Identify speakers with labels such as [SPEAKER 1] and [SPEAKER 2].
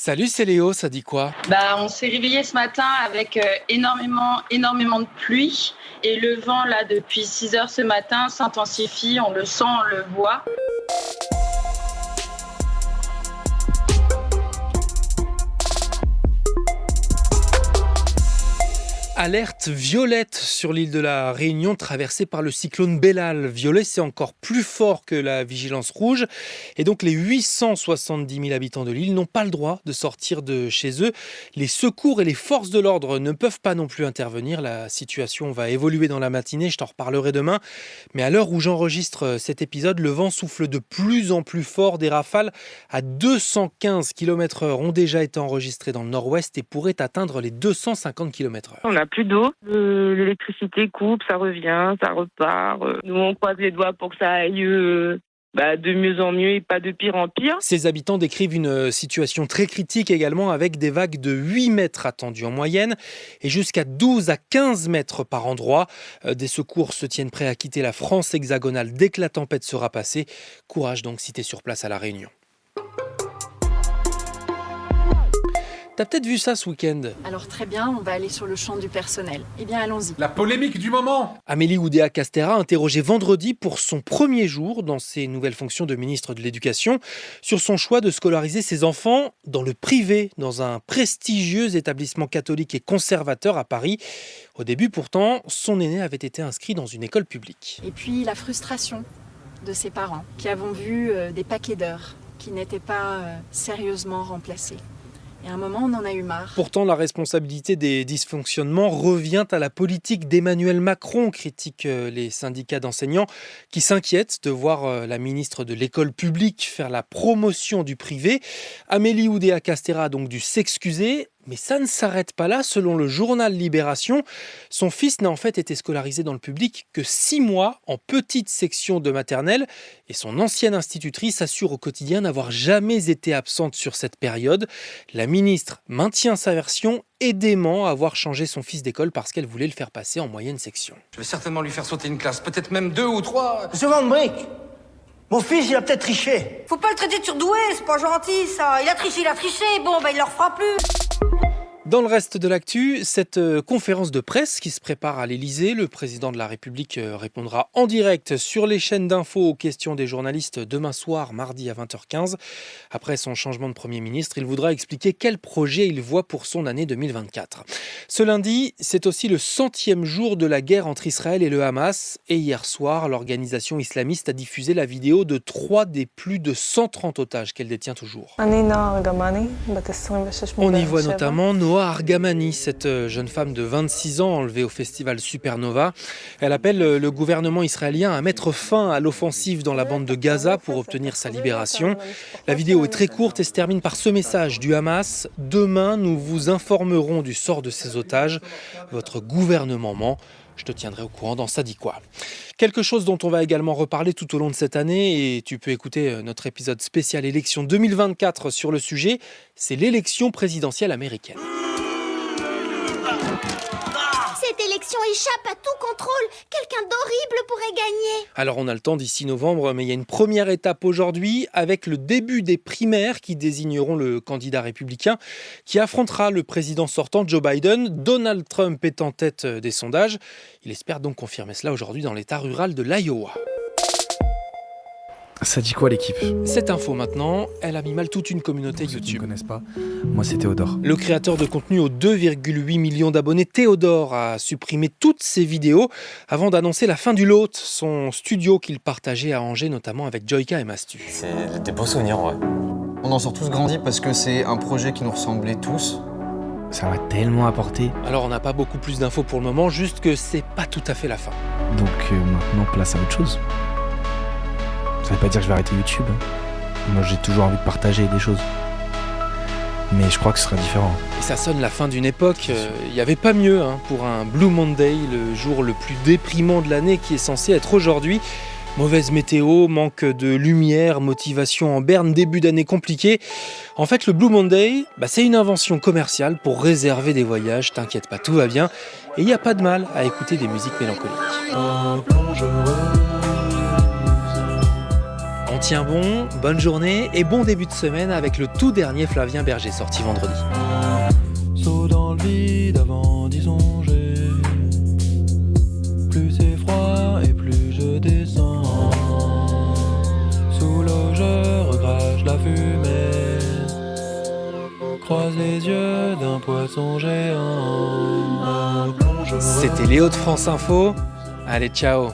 [SPEAKER 1] Salut, c'est Léo, ça dit quoi?
[SPEAKER 2] On s'est réveillé ce matin avec énormément de pluie et le vent là depuis 6 heures ce matin s'intensifie, on le sent, on le voit.
[SPEAKER 1] Alerte violette sur l'île de la Réunion traversée par le cyclone Bellal. Violet, c'est encore plus fort que la vigilance rouge. Et donc les 870 000 habitants de l'île n'ont pas le droit de sortir de chez eux. Les secours et les forces de l'ordre ne peuvent pas non plus intervenir. La situation va évoluer dans la matinée, je t'en reparlerai demain. Mais à l'heure où j'enregistre cet épisode, le vent souffle de plus en plus fort. Des rafales à 215 km/h ont déjà été enregistrées dans le nord-ouest et pourraient atteindre les 250 km/h.
[SPEAKER 3] On n'a plus d'eau, l'électricité coupe, ça revient, ça repart. Nous, on croise les doigts pour que ça aille de mieux en mieux et pas de pire en pire.
[SPEAKER 1] Ces habitants décrivent une situation très critique également, avec des vagues de 8 mètres attendues en moyenne et jusqu'à 12 à 15 mètres par endroit. Des secours se tiennent prêts à quitter la France hexagonale dès que la tempête sera passée. Courage donc si t'es sur place à La Réunion. T'as peut-être vu ça ce week-end.
[SPEAKER 4] Alors très bien, on va aller sur le champ du personnel. Eh bien allons-y.
[SPEAKER 5] La polémique du moment.
[SPEAKER 1] Amélie Oudéa-Castéra, interrogée vendredi pour son premier jour dans ses nouvelles fonctions de ministre de l'Éducation, sur son choix de scolariser ses enfants dans le privé, dans un prestigieux établissement catholique et conservateur à Paris. Au début pourtant, son aîné avait été inscrit dans une école publique.
[SPEAKER 4] Et puis la frustration de ses parents, qui avons vu des paquets d'heures qui n'étaient pas sérieusement remplacés. Et à un moment, on en a eu marre.
[SPEAKER 1] Pourtant, la responsabilité des dysfonctionnements revient à la politique d'Emmanuel Macron, critiquent les syndicats d'enseignants qui s'inquiètent de voir la ministre de l'école publique faire la promotion du privé. Amélie Oudéa-Castéra a donc dû s'excuser. Mais ça ne s'arrête pas là. Selon le journal Libération, son fils n'a en fait été scolarisé dans le public que 6 mois en petite section de maternelle. Et son ancienne institutrice assure au quotidien n'avoir jamais été absente sur cette période. La ministre maintient sa version et dément avoir changé son fils d'école parce qu'elle voulait le faire passer en moyenne section.
[SPEAKER 5] Je vais certainement lui faire sauter une classe, peut-être même 2 ou 3.
[SPEAKER 6] Je vends de briques. Mon fils, il a peut-être triché.
[SPEAKER 7] Faut pas le traiter de surdoué, c'est pas gentil ça. Il a triché. Bon, il leur fera plus.
[SPEAKER 1] Dans le reste de l'actu, cette conférence de presse qui se prépare à l'Élysée, le président de la République répondra en direct sur les chaînes d'infos aux questions des journalistes demain soir, mardi à 20h15. Après son changement de Premier ministre, il voudra expliquer quel projet il voit pour son année 2024. Ce lundi, c'est aussi le 100e jour de la guerre entre Israël et le Hamas. Et hier soir, l'organisation islamiste a diffusé la vidéo de 3 des plus de 130 otages qu'elle détient toujours. On y voit notamment Noa Argamani, cette jeune femme de 26 ans enlevée au festival Supernova. Elle appelle le gouvernement israélien à mettre fin à l'offensive dans la bande de Gaza pour obtenir sa libération. La vidéo est très courte et se termine par ce message du Hamas. « Demain, nous vous informerons du sort de ces otages. Votre gouvernement ment. Je te tiendrai au courant dans Ça dit quoi ?» Quelque chose dont on va également reparler tout au long de cette année, et tu peux écouter notre épisode spécial élection 2024 sur le sujet, c'est l'élection présidentielle américaine.
[SPEAKER 8] Cette élection échappe à tout contrôle. Quelqu'un d'horrible pourrait gagner.
[SPEAKER 1] Alors on a le temps d'ici novembre, mais il y a une première étape aujourd'hui avec le début des primaires qui désigneront le candidat républicain qui affrontera le président sortant Joe Biden. Donald Trump est en tête des sondages. Il espère donc confirmer cela aujourd'hui dans l'état rural de l'Iowa.
[SPEAKER 9] Ça dit quoi l'équipe ?
[SPEAKER 1] Cette info maintenant, elle a mis mal toute une communauté
[SPEAKER 9] Pour ceux qui
[SPEAKER 1] YouTube.
[SPEAKER 9] ne connaissent pas, moi c'est Théodore.
[SPEAKER 1] Le créateur de contenu aux 2,8 millions d'abonnés, Théodore, a supprimé toutes ses vidéos avant d'annoncer la fin du lot, son studio qu'il partageait à Angers, notamment avec Joyka et Mastu.
[SPEAKER 10] C'est des beaux souvenirs, ouais. On en sort tous grandis parce que c'est un projet qui nous ressemblait tous.
[SPEAKER 9] Ça m'a tellement apporté.
[SPEAKER 1] Alors on n'a pas beaucoup plus d'infos pour le moment, juste que c'est pas tout à fait la fin.
[SPEAKER 9] Donc maintenant place à autre chose. Ça veut pas dire que je vais arrêter YouTube. Moi j'ai toujours envie de partager des choses. Mais je crois que ce sera différent.
[SPEAKER 1] Et ça sonne la fin d'une époque. Il n'y avait pas mieux pour un Blue Monday, le jour le plus déprimant de l'année qui est censé être aujourd'hui. Mauvaise météo, manque de lumière, motivation en berne, début d'année compliqué. En fait, le Blue Monday, c'est une invention commerciale pour réserver des voyages. T'inquiète pas, tout va bien. Et il n'y a pas de mal à écouter des musiques mélancoliques. tient bon, bonne journée et bon début de semaine avec le tout dernier Flavien Berger sorti vendredi.
[SPEAKER 11] Saut dans le vide avant d'y songer. Plus c'est froid et plus je descends. Sous l'eau je recrache la fumée. Croise les yeux d'un poisson géant.
[SPEAKER 1] C'était Léo de France Info. Allez, ciao.